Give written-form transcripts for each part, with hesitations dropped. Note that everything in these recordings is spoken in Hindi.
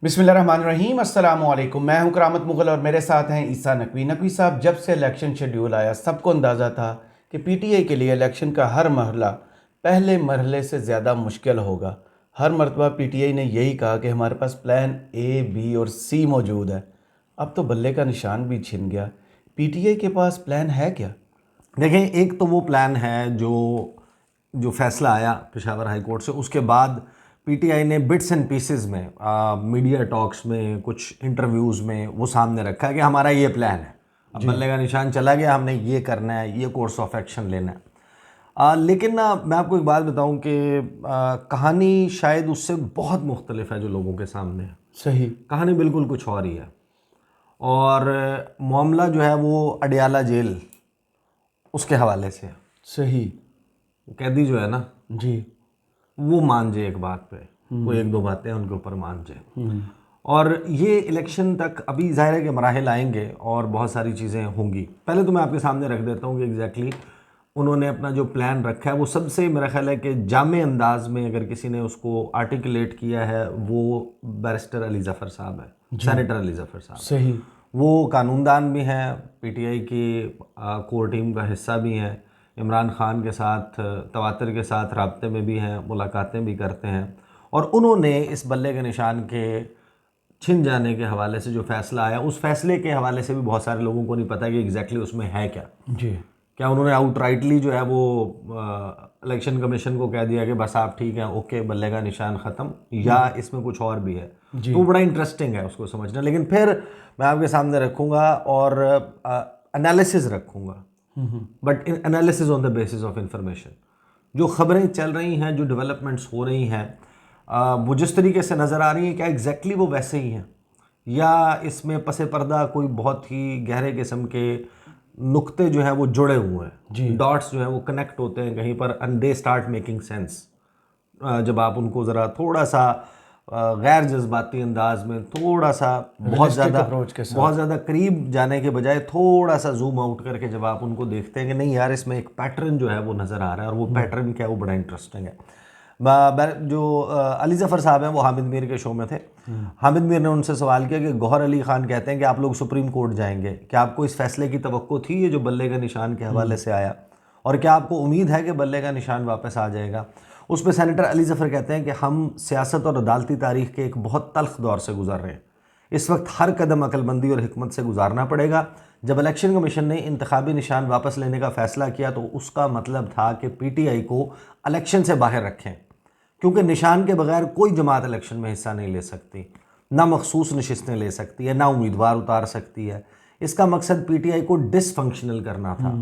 बिस्मिल्लाहिर्रहमानिर्रहीम, अस्सलाम वालेकुम। मैं हूं करामत मुगल और मेरे साथ हैं ईसा नकवी। नकवी साहब, जब से इलेक्शन शेड्यूल आया सबको अंदाज़ा था कि पीटीआई के लिए इलेक्शन का हर मरहला पहले मरहले से ज़्यादा मुश्किल होगा। हर मरतबा पीटीआई ने यही कहा कि हमारे पास प्लान ए, बी और सी मौजूद है। अब तो बल्ले का निशान भी छिन गया। पीटीआई के पास प्लान है क्या? देखें, एक तो वो प्लान है जो जो फैसला आया पेशावर हाई कोर्ट से, उसके बाद पीटीआई ने बिट्स एंड पीसेस में मीडिया टॉक्स में कुछ इंटरव्यूज़ में वो सामने रखा है कि हमारा ये प्लान है। अब बल्ले का निशान चला गया, हमने ये करना है, ये कोर्स ऑफ एक्शन लेना है। लेकिन मैं आपको एक बात बताऊं कि कहानी शायद उससे बहुत मुख्तलिफ है जो लोगों के सामने है। सही। कहानी बिल्कुल कुछ और ही है। और मामला जो है वो अडियाला जेल उसके हवाले से है। सही। कैदी जो है ना, जी। वो मान जाए एक बात पे, कोई एक दो बातें उनके ऊपर मान जाए। और ये इलेक्शन तक अभी ज़ाहिर है कि मराहिल आएंगे और बहुत सारी चीज़ें होंगी। पहले तो मैं आपके सामने रख देता हूँ कि एग्जैक्टली उन्होंने अपना जो प्लान रखा है वो सबसे मेरा ख्याल है कि जामे अंदाज में अगर किसी ने उसको आर्टिकुलेट किया है वो बैरिस्टर अली ज़फ़र साहब है, सेनेटर अली ज़फ़र साहब। सही। वो कानूनदान भी हैं, पीटीआई की कोर टीम का हिस्सा भी हैं, इमरान खान के साथ तवातर के साथ राब्ते में भी हैं, मुलाकातें भी करते हैं। और उन्होंने इस बल्ले के निशान के छिन जाने के हवाले से जो फ़ैसला आया, उस फैसले के हवाले से भी बहुत सारे लोगों को नहीं पता कि एग्जैक्टली उसमें है क्या। जी। क्या उन्होंने आउटराइटली जो है वो इलेक्शन कमीशन को कह दिया कि बस आप ठीक हैं, ओके, बल्ले का निशान ख़त्म, या इसमें कुछ और भी है? तो वो बड़ा इंटरेस्टिंग है उसको समझना। लेकिन फिर मैं आपके सामने रखूँगा और एनालिसिस रखूँगा, but analysis on the basis of information. जो ख़बरें चल रही हैं, जो डेवलपमेंट्स हो रही हैं, वो जिस तरीके से नज़र आ रही हैं, क्या एग्जैक्टली वो वैसे ही हैं, या इसमें पसे पर्दा कोई बहुत ही गहरे किस्म के नुक्ते जो है वो जुड़े हुए हैं, डॉट्स जो है वो कनेक्ट होते हैं कहीं पर, and they start making sense जब आप उनको ज़रा थोड़ा सा गैर जज्बाती अंदाज में, थोड़ा सा बहुत ज़्यादा करीब जाने के बजाय थोड़ा सा जूम आउट करके जब आप उनको देखते हैं कि नहीं यार, इसमें एक पैटर्न जो है वो नज़र आ रहा है, और वो पैटर्न क्या है वो बड़ा इंटरेस्टिंग है। जो अली ज़फ़र साहब हैं वो हामिद मीर के शो में थे। हामिद मीर ने उनसे सवाल किया कि गौहर अली ख़ान कहते हैं कि आप लोग सुप्रीम कोर्ट जाएंगे, क्या आपको इस फैसले की तवक्को थी ये जो बल्ले का निशान के हवाले से आया, और क्या आपको उम्मीद है कि बल्ले का निशान वापस आ जाएगा? उस पर सेनेटर अली ज़फ़र कहते हैं कि हम सियासत और अदालती तारीख़ के एक बहुत तल्ख़ दौर से गुजर रहे हैं। इस वक्त हर कदम अक्लमंदी और हिकमत से गुजारना पड़ेगा। जब इलेक्शन कमीशन ने इंतखाबी निशान वापस लेने का फ़ैसला किया तो उसका मतलब था कि पीटीआई को इलेक्शन से बाहर रखें, क्योंकि निशान के बगैर कोई जमात इलेक्शन में हिस्सा नहीं ले सकती, ना मखसूस नशिस्तें ले सकती है, ना उम्मीदवार उतार सकती है। इसका मकसद पीटीआई को डिसफंक्शनल करना था।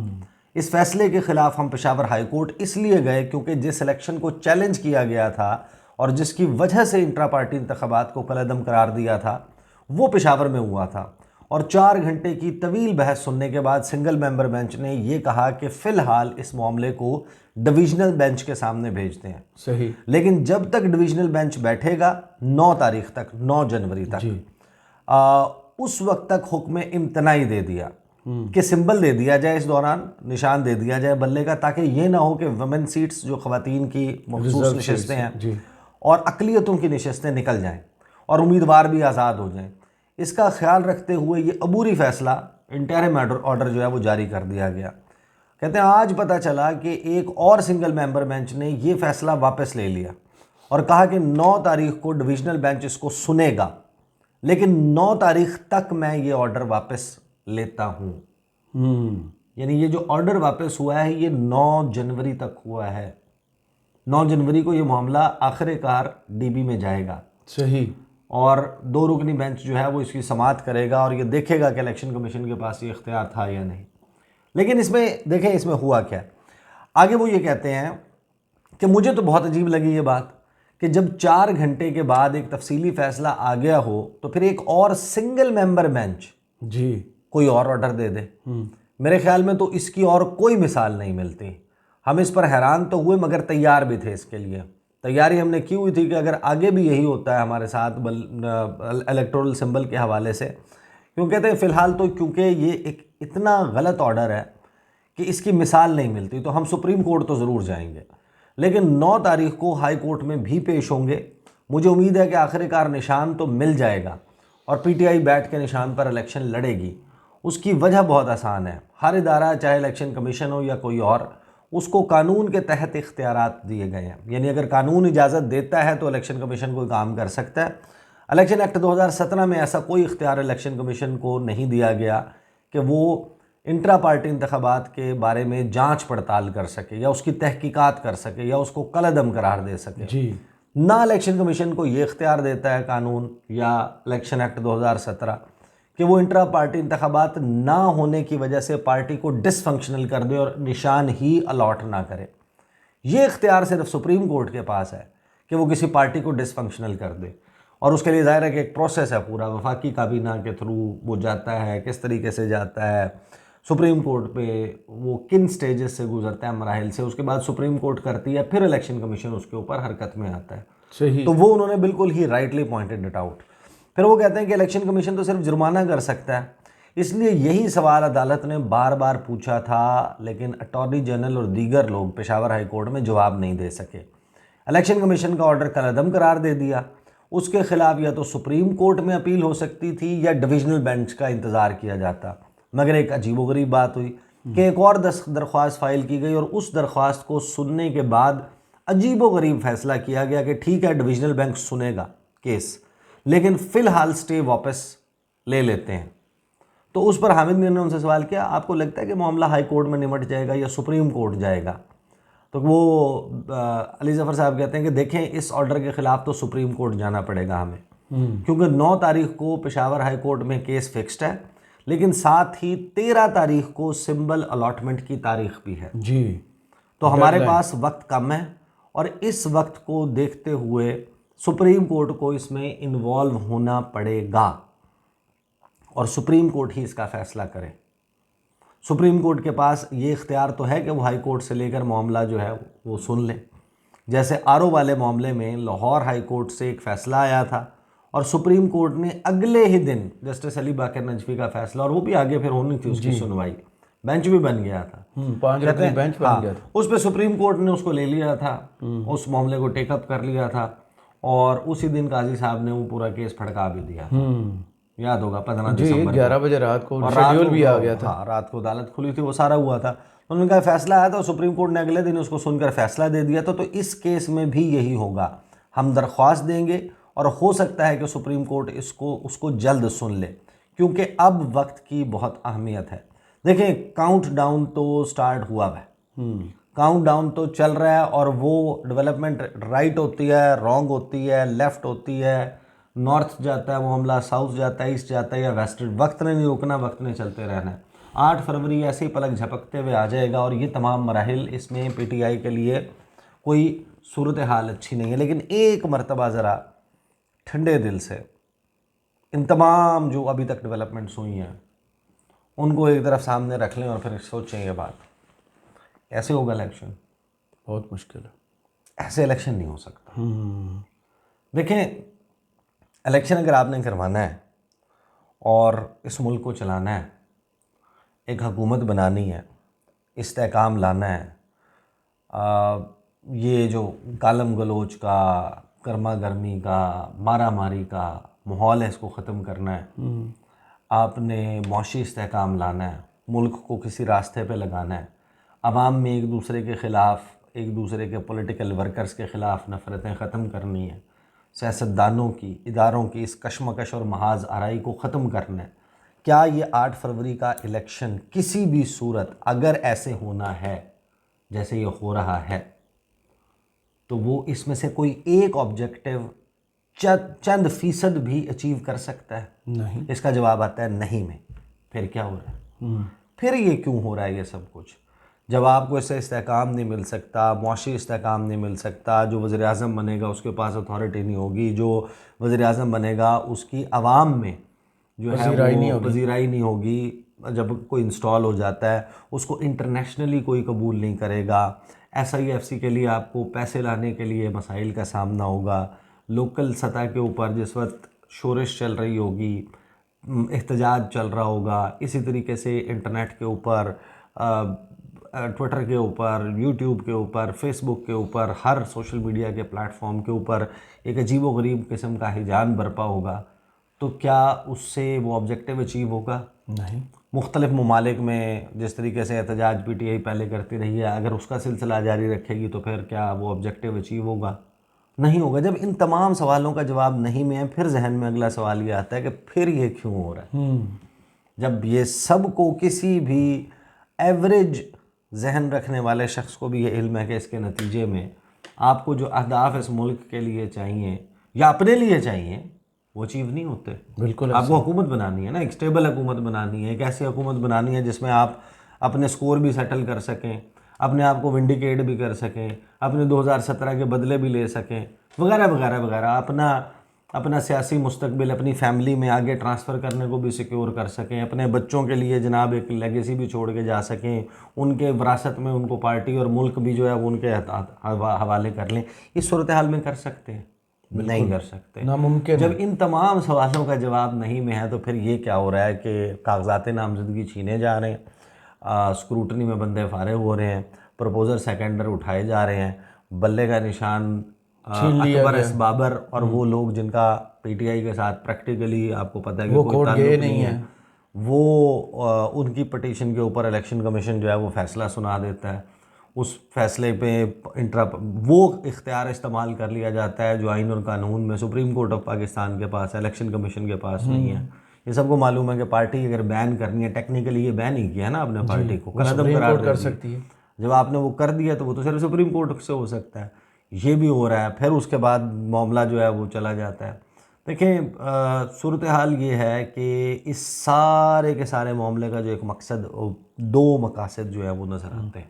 इस फैसले के ख़िलाफ़ हम पेशावर हाई कोर्ट इसलिए गए क्योंकि जिस इलेक्शन को चैलेंज किया गया था और जिसकी वजह से इंट्रा पार्टी इंतखाबात को कलअदम करार दिया था वो पेशावर में हुआ था। और 4 घंटे की तवील बहस सुनने के बाद सिंगल मेंबर बेंच ने यह कहा कि फ़िलहाल इस मामले को डिविजनल बेंच के सामने भेजते हैं। सही। लेकिन जब तक डिविजनल बेंच बैठेगा 9 तारीख तक, 9 जनवरी तक, उस वक्त तक हुक्म इम्तनाई दे दिया कि सिंबल दे दिया जाए, इस दौरान निशान दे दिया जाए बल्ले का, ताकि ये ना हो कि वुमेन सीट्स जो ख़वातीन की मखसूस नशस्तें हैं और अक़लियतों की नशस्तें निकल जाएं और उम्मीदवार भी आज़ाद हो जाएं। इसका ख्याल रखते हुए ये अबूरी फ़ैसला, इंटरिम ऑर्डर जो है वो जारी कर दिया गया। कहते हैं आज पता चला कि एक और सिंगल मेंबर बेंच ने ये फ़ैसला वापस ले लिया और कहा कि 9 तारीख को डिविजनल बेंच इसको सुनेगा, लेकिन 9 तारीख तक मैं ये ऑर्डर वापस लेता हूँ। यानी ये जो ऑर्डर वापस हुआ है ये 9 जनवरी तक हुआ है। 9 जनवरी को ये मामला आखिरकार डीबी में जाएगा। सही। और 2 रुकनी बेंच जो है वो इसकी समाअत करेगा और ये देखेगा कि इलेक्शन कमीशन के पास ये इख्तियार था या नहीं। लेकिन इसमें देखें इसमें हुआ क्या। आगे वो ये कहते हैं कि मुझे तो बहुत अजीब लगी ये बात कि जब 4 घंटे के बाद एक तफसीली फ़ैसला आ गया हो तो फिर एक और सिंगल मेंबर बेंच कोई और ऑर्डर दे दे। मेरे ख्याल में तो इसकी और कोई मिसाल नहीं मिलती। हम इस पर हैरान तो हुए मगर तैयार भी थे इसके लिए। तैयारी हमने की हुई थी कि अगर आगे भी यही होता है हमारे साथ इलेक्टोरल सिंबल के हवाले से, क्यों कहते हैं फ़िलहाल तो क्योंकि ये एक इतना गलत ऑर्डर है कि इसकी मिसाल नहीं मिलती, तो हम सुप्रीम कोर्ट तो ज़रूर जाएंगे, लेकिन 9 तारीख को हाई कोर्ट में भी पेश होंगे, मुझे उम्मीद है कि आखिरकार निशान तो मिल जाएगा और पीटीआई बैठ के निशान पर इलेक्शन लड़ेगी। उसकी वजह बहुत आसान है, हर इदारा चाहे इलेक्शन कमीशन हो या कोई और, उसको कानून के तहत इख्तियारात दिए गए हैं। यानी अगर कानून इजाज़त देता है तो इलेक्शन कमीशन कोई काम कर सकता है। इलेक्शन एक्ट 2017 में ऐसा कोई इख्तियार इलेक्शन कमीशन को नहीं दिया गया कि वो इंट्रा पार्टी इंतखाबात के बारे में जांच पड़ताल कर सके या उसकी तहकीकात कर सके या उसको कलअदम करार दे सके। जी। ना इलेक्शन कमीशन को ये इख्तियार देता है कानून या इलेक्शन एक्ट 2017 कि वो इंट्रा पार्टी इंतखाबात ना होने की वजह से पार्टी को डिसफंक्शनल कर दे और निशान ही अलॉट ना करे। ये इख्तियार सिर्फ सुप्रीम कोर्ट के पास है कि वो किसी पार्टी को डिसफंक्शनल कर दे, और उसके लिए ज़ाहिर है कि एक प्रोसेस है पूरा, वफाकी काबीना के थ्रू वो जाता है, किस तरीके से जाता है, सुप्रीम कोर्ट पे वो किन स्टेजेस से गुजरता है, मराहिल से, उसके बाद सुप्रीम कोर्ट करती है, फिर इलेक्शन कमीशन उसके ऊपर हरकत में आता है। सही। तो वो उन्होंने बिल्कुल ही राइटली पॉइंटेड इट आउट। फिर वो कहते हैं कि इलेक्शन कमीशन तो सिर्फ जुर्माना कर सकता है, इसलिए यही सवाल अदालत ने बार बार पूछा था, लेकिन अटॉर्नी जनरल और दीगर लोग पेशावर हाई कोर्ट में जवाब नहीं दे सके। इलेक्शन कमीशन का ऑर्डर कलअदम करार दे दिया। उसके खिलाफ या तो सुप्रीम कोर्ट में अपील हो सकती थी या डिविजनल बेंच का इंतज़ार किया जाता। मगर एक अजीबोगरीब बात हुई कि एक और दरख्वास्त फाइल की गई और उस दरख्वास्त को सुनने के बाद अजीबोगरीब फैसला किया गया कि ठीक है, डिविजनल बेंच सुनेगा केस, लेकिन फ़िलहाल स्टे वापस ले लेते हैं। तो उस पर हामिद मीर ने उनसे सवाल किया, आपको लगता है कि मामला हाई कोर्ट में निमट जाएगा या सुप्रीम कोर्ट जाएगा? तो वो अली ज़फ़र साहब कहते हैं कि देखें, इस ऑर्डर के ख़िलाफ़ तो सुप्रीम कोर्ट जाना पड़ेगा हमें, क्योंकि 9 तारीख को पेशावर हाई कोर्ट में केस फिक्स्ड है, लेकिन साथ ही 13 तारीख को सिंबल अलॉटमेंट की तारीख भी है जी। तो हमारे पास वक्त कम है और इस वक्त को देखते हुए सुप्रीम कोर्ट को इसमें इन्वॉल्व होना पड़ेगा और सुप्रीम कोर्ट ही इसका फैसला करे। सुप्रीम कोर्ट के पास ये इख्तियार तो है कि वो हाई कोर्ट से लेकर मामला जो है वो सुन ले। जैसे आरओ वाले मामले में लाहौर हाई कोर्ट से एक फ़ैसला आया था और सुप्रीम कोर्ट ने अगले ही दिन जस्टिस अली बाकर नजफी का फैसला, और वो भी आगे फिर होनी थी उसकी सुनवाई, बेंच भी बन गया था, 5 रुकनी बेंच बन गया था। उस पर सुप्रीम कोर्ट ने उसको ले लिया था, उस मामले को टेकअप कर लिया था और उसी दिन काजी साहब ने वो पूरा केस फड़का भी दिया। याद होगा 15 दिसंबर 11 बजे रात को शेड्यूल भी आ गया था। हाँ, रात को अदालत खुली थी, वो सारा हुआ था। तो उन्होंने कहा फैसला आया था, सुप्रीम कोर्ट ने अगले दिन उसको सुनकर फैसला दे दिया था। तो इस केस में भी यही होगा, हम दरख्वास्त देंगे और हो सकता है कि सुप्रीम कोर्ट उसको जल्द सुन ले, क्योंकि अब वक्त की बहुत अहमियत है। देखें, काउंट डाउन तो स्टार्ट हुआ है, काउंट डाउन तो चल रहा है और वो डेवलपमेंट राइट होती है, रॉन्ग होती है, लेफ़्ट होती है, नॉर्थ जाता है मामला, साउथ जाता है, ईस्ट जाता है या वेस्ट, वक्त ने नहीं रुकना, वक्त ने चलते रहना है। 8 फरवरी ऐसे ही पलक झपकते हुए आ जाएगा और ये तमाम मराहिल, इसमें पीटीआई के लिए कोई सूरत हाल अच्छी नहीं है। लेकिन एक मरतबा ज़रा ठंडे दिल से इन तमाम जो अभी तक डेवलपमेंट्स हुई हैं उनको एक तरफ सामने रख लें और फिर सोचें ये बात, ऐसे होगा इलेक्शन? बहुत मुश्किल है, ऐसे इलेक्शन नहीं हो सकता। देखें, इलेक्शन अगर आपने करवाना है और इस मुल्क को चलाना है, एक हुकूमत बनानी है, इस्तेहकाम लाना है, ये जो गालम गलोच का, गर्मा गर्मी का, मारा मारी का माहौल है, इसको ख़त्म करना है, आपने मौशी इस्तेहकाम लाना है, मुल्क को किसी रास्ते पे लगाना है, आवाम में एक दूसरे के ख़िलाफ़, एक दूसरे के पॉलिटिकल वर्कर्स के ख़िलाफ़ नफ़रतें ख़त्म करनी है, सियासतदानों की, इदारों की इस कशमकश और महाज आराई को ख़त्म करना है। क्या ये 8 फरवरी का इलेक्शन किसी भी सूरत अगर ऐसे होना है जैसे ये हो रहा है, तो वो इसमें से कोई एक ऑब्जेक्टिव चंद फीसद भी अचीव कर सकता है? नहीं। इसका जवाब आता है नहीं में। फिर क्या हो रहा है? फिर ये क्यों हो रहा है ये सब कुछ? जब आपको इससे इस्तेहकाम नहीं मिल सकता, मुआशी इस्तेहकाम नहीं मिल सकता, जो वज़ीर आज़म बनेगा उसके पास अथॉरिटी नहीं होगी, जो वज़ीर आज़म बनेगा उसकी आवाम में जो है वो वज़ीराई नहीं होगी, जब कोई इंस्टॉल हो जाता है उसको इंटरनेशनली कोई कबूल नहीं करेगा, SIFC के लिए आपको पैसे लाने के लिए मसाइल का सामना होगा, लोकल सतह के ऊपर जिस वक्त शोरिश चल रही होगी, एहतजाज चल रहा होगा, इसी तरीके से इंटरनेट के ऊपर ट्विटर के ऊपर, यूट्यूब के ऊपर, फेसबुक के ऊपर, हर सोशल मीडिया के प्लेटफॉर्म के ऊपर एक अजीबोगरीब किस्म का हिजान बरपा होगा, तो क्या उससे वो ऑब्जेक्टिव अचीव होगा? नहीं। मुख्तलिफ ममालिक में जिस तरीके से एहतजाज पीटीआई पहले करती रही है, अगर उसका सिलसिला जारी रखेगी तो फिर क्या वो ऑब्जेक्टिव अचीव होगा? नहीं होगा। जब इन तमाम सवालों का जवाब नहीं में है, फिर जहन में अगला सवाल ये आता है कि फिर ये क्यों हो रहा है? जब ये सब को किसी भी एवरेज जहन रखने वाले शख्स को भी ये इल्म है कि इसके नतीजे में आपको जो अहदाफ इस मुल्क के लिए चाहिए या अपने लिए चाहिए वो अचीव नहीं होते। बिल्कुल। आपको हुकूमत बनानी है ना, एक स्टेबल हुकूमत बनानी है, एक ऐसी हुकूमत बनानी है जिसमें आप अपने स्कोर भी सेटल कर सकें, अपने आप को विंडिकेट भी कर सकें, अपने 2017 के बदले भी ले सकें, वगैरह वगैरह वगैरह, अपना सियासी मुस्तकबिल अपनी फैमिली में आगे ट्रांसफ़र करने को भी सिक्योर कर सकें, अपने बच्चों के लिए जनाब एक लेगेसी भी छोड़ के जा सकें, उनके विरासत में उनको पार्टी और मुल्क भी जो है वो उनके हवाले कर लें। इस सूरत हाल में कर सकते हैं? नहीं कर सकते, नामुमकिन। जब इन तमाम सवालों का जवाब नहीं में है तो फिर ये क्या हो रहा है कि कागजात नामजदगी छीने जा रहे हैं, स्क्रूटनी में बंदे फारे हो रहे हैं, प्रपोजल सेकेंडर उठाए जा रहे हैं, बल्ले का निशान अकबर एस बाबर और वो लोग जिनका पीटीआई के साथ प्रैक्टिकली आपको पता है कि कोई ताल्लुक नहीं है, वो उनकी पटिशन के ऊपर इलेक्शन कमीशन जो है वो फैसला सुना देता है। उस फैसले पे वो इख्तियार इस्तेमाल कर लिया जाता है जो आइन और कानून में सुप्रीम कोर्ट ऑफ पाकिस्तान के पास है, इलेक्शन कमीशन के पास नहीं है। ये सबको मालूम है कि पार्टी अगर बैन करनी है, टेक्निकली ये बैन ही किया है ना आपने पार्टी को, कदम करार कर सकती है। जब आपने वो कर दिया तो वो तो सिर्फ सुप्रीम कोर्ट से हो सकता है। ये भी हो रहा है, फिर उसके बाद मामला जो है वो चला जाता है। देखें, सूरत हाल ये है कि इस सारे के सारे मामले का जो एक मकसद, दो मकासद जो है वो नज़र आते हैं,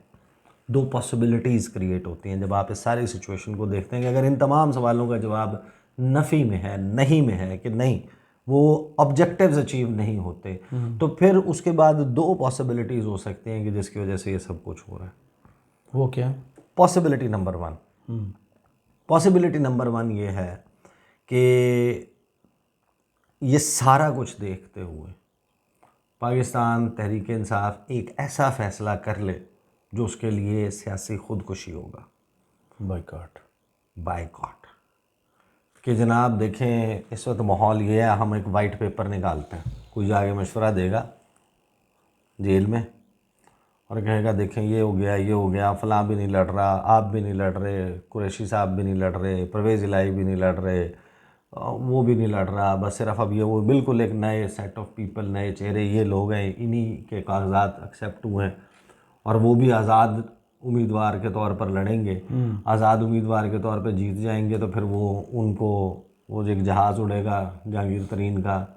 दो पॉसिबिलिटीज़ क्रिएट होती हैं जब आप इस सारी सिचुएशन को देखते हैं कि अगर इन तमाम सवालों का जवाब नफ़ी में है, नहीं में है कि नहीं वो ऑब्जेक्टिव्स अचीव नहीं होते, तो फिर उसके बाद दो पॉसिबिलिटीज़ हो सकती हैं कि जिसकी वजह से ये सब कुछ हो रहा है। वो क्या? पॉसिबिलिटी नंबर वन ये है कि ये सारा कुछ देखते हुए पाकिस्तान तहरीक इंसाफ एक ऐसा फ़ैसला कर ले जो उसके लिए सियासी खुदकुशी होगा, बाइकॉट कि जनाब देखें इस वक्त माहौल ये है, हम एक वाइट पेपर निकालते हैं, कोई जाके मशवरा देगा जेल में और कहेगा देखें ये हो गया, फ़लाँ भी नहीं लड़ रहा, आप भी नहीं लड़ रहे, कुरैशी साहब भी नहीं लड़ रहे, परवेज़ इलाही भी नहीं लड़ रहे, वो भी नहीं लड़ रहा, बस सिर्फ अब ये वो बिल्कुल एक नए सेट ऑफ पीपल, नए चेहरे, ये लोग हैं, इन्हीं के कागजात एक्सेप्ट हुए हैं और वो भी आज़ाद उम्मीदवार के तौर पर लड़ेंगे, आज़ाद उम्मीदवार के तौर पर जीत जाएंगे, तो फिर वो जो एक जहाज़ उड़ेगा जहांगीर तरीन का,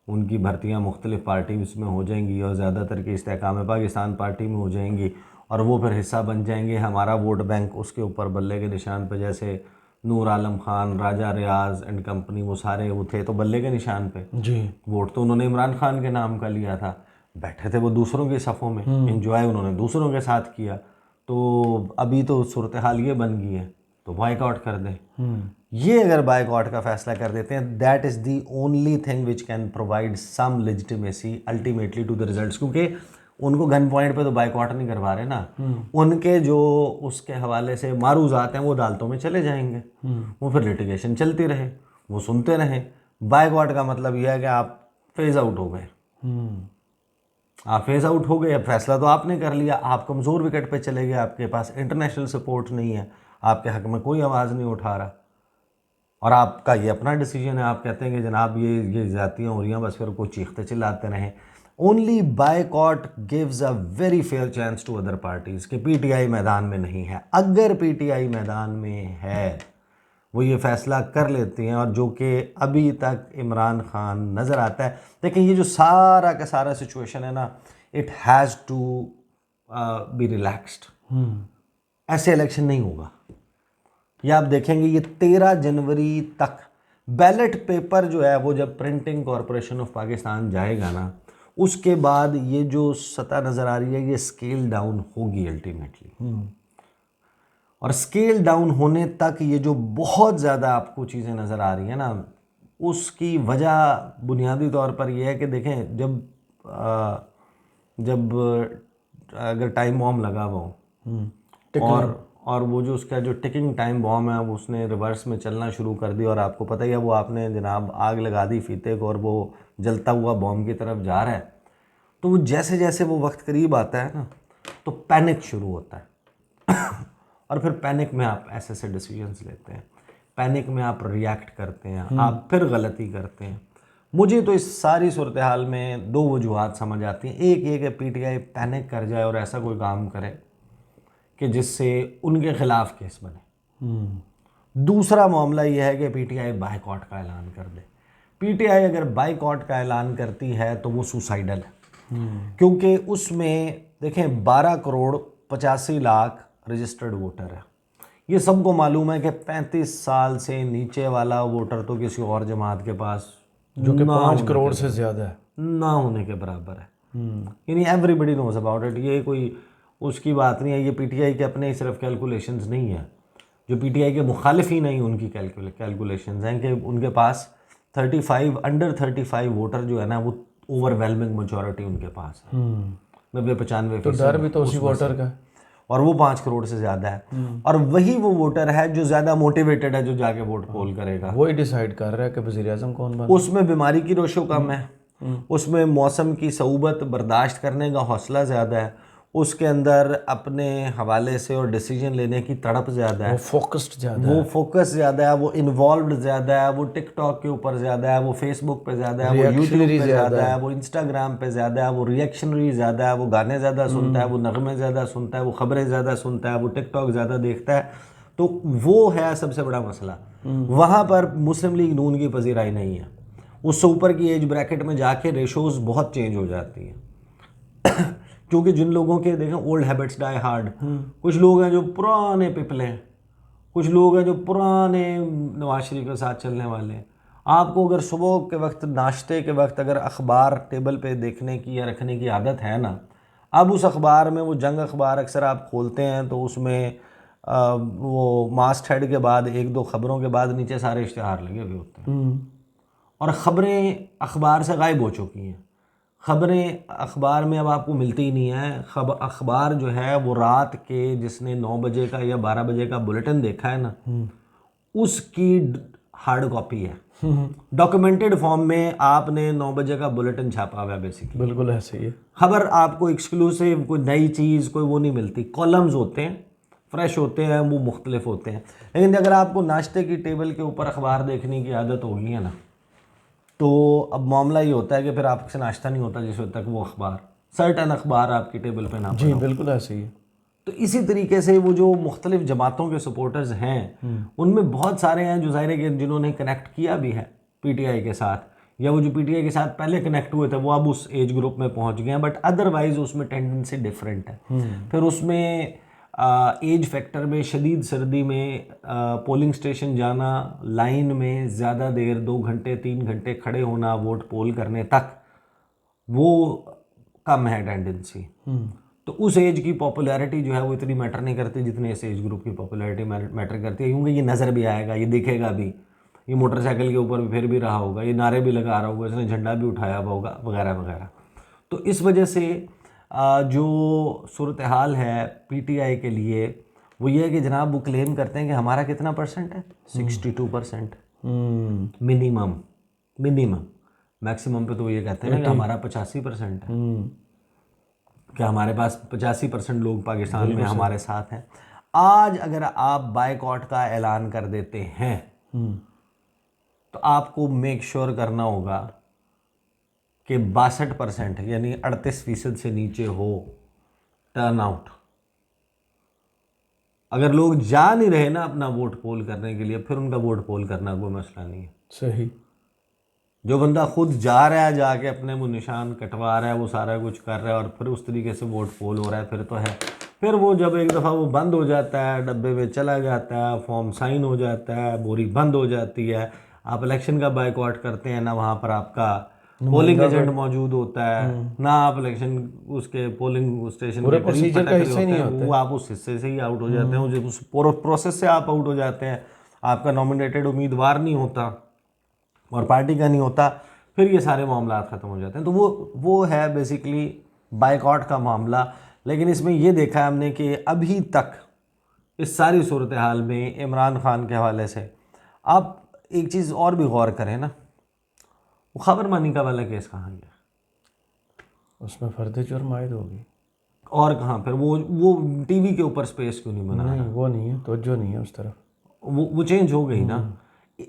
उनकी भर्तियां मुख्तलिफ़ पार्टीज़ में हो जाएंगी और ज़्यादातर की इस्तेकाम पाकिस्तान पार्टी में हो जाएंगी और वो फिर हिस्सा बन जाएंगे हमारा वोट बैंक उसके ऊपर बल्ले के निशान पे, जैसे नूर आलम खान, राजा रियाज एंड कंपनी, वो सारे वो थे तो बल्ले के निशान पे जी। वोट तो उन्होंने इमरान खान के नाम का लिया था, बैठे थे वो दूसरों के सफ़ों में, एंजॉय उन्होंने दूसरों के साथ किया। तो अभी तो सूरत हाल ये बन गई है तो बाइकआउट कर दें। ये अगर बाइकआउट का फैसला कर देते हैं, that is the only thing which can provide some legitimacy ultimately to the results, क्योंकि उनको गन पॉइंट पे तो बाइकआउट नहीं करवा रहे ना, उनके जो उसके हवाले से मारूजात हैं वो अदालतों में चले जाएंगे, वो फिर लिटिगेशन चलती रहे, वो सुनते रहे। बाइकआउट का मतलब यह है कि आप फेज आउट हो गए, आप फेज आउट हो गए, अब फैसला तो आपने कर लिया, आप कमज़ोर विकेट पे चले गए, आपके पास इंटरनेशनल सपोर्ट नहीं है, आपके हक़ में कोई आवाज़ नहीं उठा रहा और आपका ये अपना डिसीजन है, आप कहते हैं कि जनाब ये ज़्यादतियाँ हो रही हैं, बस फिर कोई चीखते चिल्लाते रहें। Only boycott gives a very fair chance to other parties कि पीटीआई मैदान में नहीं है। अगर पीटीआई मैदान में है, वो ये फ़ैसला कर लेती हैं और जो कि अभी तक इमरान खान नज़र आता है। देखिए ये जो सारा का सारा सिचुएशन है ना, it has to be relaxed. ऐसे इलेक्शन नहीं होगा, ये आप देखेंगे ये 13 जनवरी तक बैलेट पेपर जो है वो जब प्रिंटिंग कॉरपोरेशन ऑफ पाकिस्तान जाएगा ना, उसके बाद ये जो सतह नज़र आ रही है ये स्केल डाउन होगी अल्टीमेटली। और स्केल डाउन होने तक ये जो बहुत ज़्यादा आपको चीज़ें नज़र आ रही हैं ना, उसकी वजह बुनियादी तौर पर यह है कि देखें जब अगर टाइम बॉम्ब लगा हुआ हो और वो जो उसका जो टिकिंग टाइम बॉम्ब है वो उसने रिवर्स में चलना शुरू कर दिया और आपको पता ही है वो आपने जनाब आग लगा दी फीते को और वो जलता हुआ बॉम्ब की तरफ जा रहा है, तो वो जैसे जैसे वो वक्त करीब आता है ना तो पैनिक शुरू होता है और फिर पैनिक में आप ऐसे ऐसे डिसीजंस लेते हैं, पैनिक में आप रिएक्ट करते हैं, आप फिर गलती करते हैं। मुझे तो इस सारी सूरत हाल में दो वजूहत समझ आती हैं। एक ये कि पीटीआई पैनिक कर जाए और ऐसा कोई काम करे कि जिससे उनके खिलाफ केस बने। दूसरा मामला यह है कि पीटीआई बायकॉट का ऐलान कर दे। पीटीआई अगर बायकॉट का ऐलान करती है तो वो सुसाइडल है, क्योंकि उसमें देखें 12 करोड़ 85 लाख रजिस्टर्ड वोटर है। ये सबको मालूम है कि 35 साल से नीचे वाला वोटर तो किसी और जमात के पास जो कि 5 करोड़ से ज़्यादा है, ना होने के बराबर है। यानी एवरीबडी नोज अबाउट इट। ये कोई उसकी बात नहीं है, ये पीटीआई के अपने सिर्फ कैलकुलेशंस नहीं है, जो पीटीआई के मुखालिफी नहीं उनकी कैलकुलेशंस हैं कि उनके पास 35 अंडर 35 वोटर जो है ना वो ओवरवेलमिंग मेजॉरिटी उनके पास है, 90-95%। तो डर भी तो उसी वोटर का, और वो 5 करोड़ से ज़्यादा है और वही वो वोटर है जो ज़्यादा मोटिवेटेड है, जो जाके वोट पोल करेगा। वही डिसाइड कर रहा है कि वज़ीर आज़म कौन बने। उसमें बीमारी की रोशो कम है, उसमें मौसम की सऊबत बर्दाश्त करने का हौसला ज़्यादा है, उसके अंदर अपने हवाले से और डिसीजन लेने की तड़प ज़्यादा है, वो फोकस्ड ज़्यादा वो फोकस ज़्यादा है, वो इन्वॉल्व्ड ज़्यादा है, वो टिकटॉक के ऊपर ज़्यादा है, वो फेसबुक पे ज़्यादा है, वो यूट्यूब पे ज़्यादा है, वो इंस्टाग्राम पे ज़्यादा है, वो रिएक्शनरी ज़्यादा है, वो गाने ज़्यादा सुनता है, वो नगमे ज़्यादा सुनता है, वो ख़बरें ज़्यादा सुनता है, वो टिकटॉक ज़्यादा देखता है। तो वो है सबसे बड़ा मसला। वहाँ पर मुस्लिम लीग नून की पजीराई नहीं है। उससे ऊपर की एज ब्रैकेट में जाके रेशोज़ बहुत चेंज हो जाती हैं क्योंकि जिन लोगों के देखें ओल्ड हैबिट्स डाई हार्ड, कुछ लोग हैं जो पुराने पिपले हैं, कुछ लोग हैं जो पुराने नवाज शरीफ के साथ चलने वाले हैं। आपको अगर सुबह के वक्त नाश्ते के वक्त अगर अखबार टेबल पे देखने की या रखने की आदत है ना, अब उस अखबार में वो जंग अखबार अक्सर आप खोलते हैं तो उसमें वो मास्ट हेड के बाद 1-2 खबरों के बाद नीचे सारे इश्तिहार लगे हुए होते हैं और ख़बरें अखबार से गायब हो चुकी हैं। ख़बरें अखबार में अब आपको मिलती ही नहीं है। अखबार जो है वो रात के जिसने 9 बजे का या 12 बजे का बुलेटिन देखा है ना, उसकी हार्ड कॉपी है। डॉक्यूमेंटेड फॉर्म में आपने 9 बजे का बुलेटिन छापा हुआ है बेसिकली। बिल्कुल ऐसे ही है। खबर आपको एक्सक्लूसिव कोई नई चीज़ कोई वो नहीं मिलती। कॉलम्स होते हैं, फ्रेश होते हैं, वो मुख्तलिफ होते हैं। लेकिन अगर आपको नाश्ते की टेबल के ऊपर अखबार देखने की आदत होगी है ना, तो अब मामला ये होता है कि फिर आपसे नाश्ता नहीं होता जिस वक्त तक वो अखबार सर्टन अखबार आपकी टेबल पे ना जी बिल्कुल ऐसे ही है। तो इसी तरीके से वो जो मुख्तलिफ जमातों के सपोर्टर्स हैं उनमें बहुत सारे हैं जो ज़ाहिर है कि जिन्होंने कनेक्ट किया भी है पीटीआई के साथ, या वो जो पीटीआई के साथ पहले कनेक्ट हुए थे वो अब उस एज ग्रुप में पहुंच गए हैं, बट अदरवाइज उसमें टेंडेंसी डिफरेंट है। फिर उसमें एज फैक्टर में शदीद सर्दी में पोलिंग स्टेशन जाना, लाइन में ज़्यादा देर 2 घंटे 3 घंटे खड़े होना वोट पोल करने तक, वो कम है टेंडेंसी। तो उस एज की पॉपुलैरिटी जो है वो इतनी मैटर नहीं करती जितने इस एज ग्रुप की पॉपुलैरिटी मैटर करती है, क्योंकि ये नज़र भी आएगा, ये दिखेगा भी, ये मोटरसाइकिल के ऊपर फिर भी रहा होगा, ये नारे भी लगा रहा होगा, इसने झंडा भी उठाया हुआ होगा वगैरह वगैरह। तो इस वजह से जो सूरत हाल है पीटीआई के लिए वो ये है कि जनाब वो क्लेम करते हैं कि हमारा कितना परसेंट है, 62% मिनिमम। मैक्सिमम पे तो ये कहते हैं ना कि हमारा 85% है, कि हमारे पास 85% लोग पाकिस्तान में हमारे साथ हैं। आज अगर आप बायकॉट का ऐलान कर देते हैं तो आपको मेक श्योर करना होगा कि 62% यानी 38% से नीचे हो टर्न आउट। अगर लोग जा नहीं रहे ना अपना वोट पोल करने के लिए, फिर उनका वोट पोल करना कोई मसला नहीं है। सही। जो बंदा खुद जा रहा है, जाके अपने वो निशान कटवा रहा है, वो सारा कुछ कर रहा है और फिर उस तरीके से वोट पोल हो रहा है, फिर तो है। फिर वो जब एक दफ़ा वो बंद हो जाता है, डब्बे में चला जाता है, फॉर्म साइन हो जाता है, बोरी बंद हो जाती है, आप इलेक्शन का बायकॉट करते हैं ना, वहाँ पर आपका पोलिंग एजेंट मौजूद होता है ना, आप इलेक्शन उसके पोलिंग स्टेशन के करीब का हिस्सा नहीं होते, वो आप उस हिस्से से ही आउट हो जाते हैं, उस प्रोसेस से आप आउट हो जाते हैं, आपका नॉमिनेटेड उम्मीदवार नहीं होता और पार्टी का नहीं होता, फिर ये सारे मामला ख़त्म हो जाते हैं। तो वो है बेसिकली बायकॉट का मामला। लेकिन इसमें ये देखा है हमने कि अभी तक इस सारी सूरत हाल में इमरान खान के हवाले से आप एक चीज़ और भी गौर करें ना, वो खबर मानी का वाला केस कहाँ गया? उसमें फर्द जुर्म आयद होगी और कहाँ फिर वो टीवी के ऊपर स्पेस क्यों नहीं बना? नहीं, वो नहीं है, तवज्जो नहीं है उस तरफ। वो चेंज हो गई ना।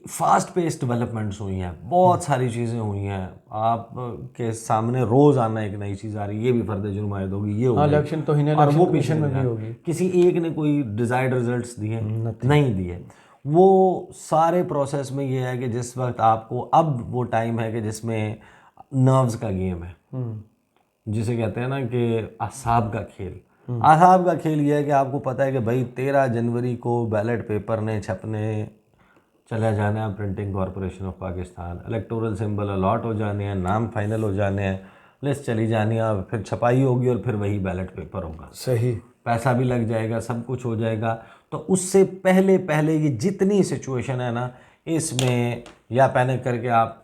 फास्ट पेस डेवलपमेंट्स हुई हैं, बहुत सारी चीज़ें हुई हैं, आप के सामने रोज़ आना एक नई चीज़ आ रही है, ये भी फर्द जुर्म आयद होगी, ये होगी, इलेक्शन तो और वो कमीशन में भी होगी। किसी एक ने कोई डिज़ायर्ड रिजल्ट्स दिए नहीं दिए। वो सारे प्रोसेस में ये है कि जिस वक्त आपको अब वो टाइम है कि जिसमें नर्व्स का गेम है, जिसे कहते हैं ना कि असाब का खेल। असाब का खेल ये है कि आपको पता है कि भाई 13 जनवरी को बैलेट पेपर ने छपने चला जाना है printing corporation of Pakistan, electoral symbol allot हो जाने हैं, नाम फाइनल हो जाने हैं, लिस्ट चली जानी है, फिर छपाई होगी और फिर वही बैलेट पेपर होगा। सही, पैसा भी लग जाएगा, सब कुछ हो जाएगा। तो उससे पहले पहले ये जितनी सिचुएशन है ना, इसमें या पैनिक करके आप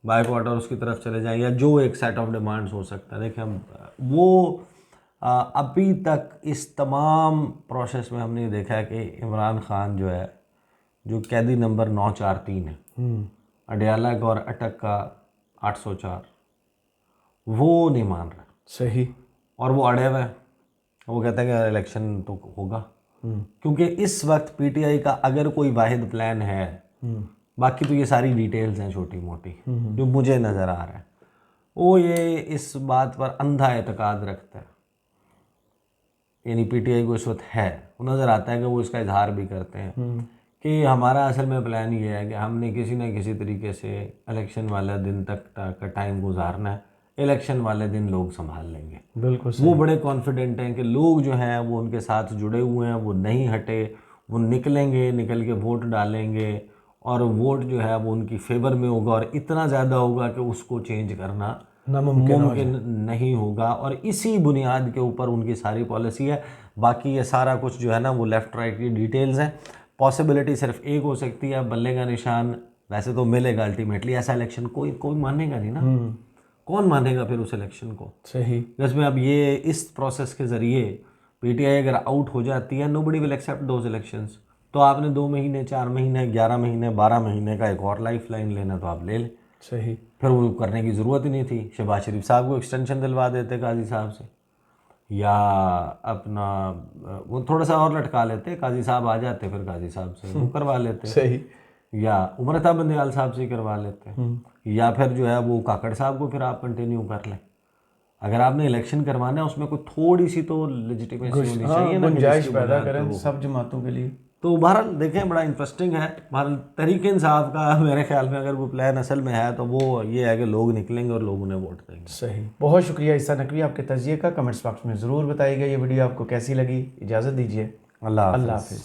बाइकआउट और उसकी तरफ चले जाएं, या जो एक सेट ऑफ डिमांड्स हो सकता है। देखिए हम वो अभी तक इस तमाम प्रोसेस में हमने देखा है कि इमरान खान जो है, जो कैदी नंबर 943 है, अडयाला और अटक का 804, वो नहीं मान रहा। सही, और वो अड़े हुए हैं, वो कहते हैं कि इलेक्शन तो होगा, क्योंकि इस वक्त पीटीआई का अगर कोई वाहिद प्लान है, बाकी तो ये सारी डिटेल्स हैं छोटी मोटी जो मुझे नज़र आ रहा है, वो ये इस बात पर अंधा एतकाद रखता है, यानी पीटीआई को इस वक्त है, वो नज़र आता है कि वो इसका इजहार भी करते हैं कि हमारा असल में प्लान ये है कि हमने किसी न किसी तरीके से इलेक्शन वाला दिन तक का टाइम गुजारना है, इलेक्शन वाले दिन लोग संभाल लेंगे। बिल्कुल वो बड़े कॉन्फिडेंट हैं कि लोग जो हैं वो उनके साथ जुड़े हुए हैं, वो नहीं हटे, वो निकलेंगे, निकल के वोट डालेंगे, और वोट जो है वो उनकी फेवर में होगा, और इतना ज़्यादा होगा कि उसको चेंज करना मुमकिन नहीं होगा। और इसी बुनियाद के ऊपर उनकी सारी पॉलिसी है। बाकी ये सारा कुछ जो है ना वो लेफ़्ट राइट की डिटेल्स हैं। पॉसिबिलिटी सिर्फ एक हो सकती है, बल्ले का निशान वैसे तो मिलेगा अल्टीमेटली। ऐसा इलेक्शन कोई मानेगा नहीं ना, कौन मानेगा फिर उस इलेक्शन को? सही, जिसमें अब ये इस प्रोसेस के ज़रिए पीटीआई अगर आउट हो जाती है, nobody will accept those elections. तो आपने 2 महीने, 4 महीने, 11 महीने, 12 महीने का एक और लाइफ लाइन लेना तो आप ले लें। सही, फिर वो करने की ज़रूरत ही नहीं थी। शहबाज शरीफ साहब को एक्सटेंशन दिलवा देते काजी साहब से, या अपना वो थोड़ा सा और लटका लेते, काजी साहब आ जाते, फिर काजी साहब से वो करवा लेते। सही, या उमरता बंदयाल साहब से करवा लेते, या फिर जो है वो काकड़ साहब को फिर आप कंटिन्यू कर लें। अगर आपने इलेक्शन करवाना है उसमें कोई थोड़ी सी तो लेजिटिमेसी होनी चाहिए ना, गुंजाइश पैदा करें सब जमातों के लिए। तो बहरहाल देखें, बड़ा इंटरेस्टिंग है। बहरहाल तहरीक इंसाफ का मेरे ख्याल में अगर वो प्लान असल में है तो वो ये है कि लोग निकलेंगे और लोग उन्हें वोट देंगे। सही, बहुत शुक्रिया ईसा नकवी, आपके तजिए का कमेंट्स बॉक्स में ज़रूर बताइएगा। ये वीडियो आपको कैसी लगी। इजाज़त दीजिए, अल्लाह हाफ़िज़।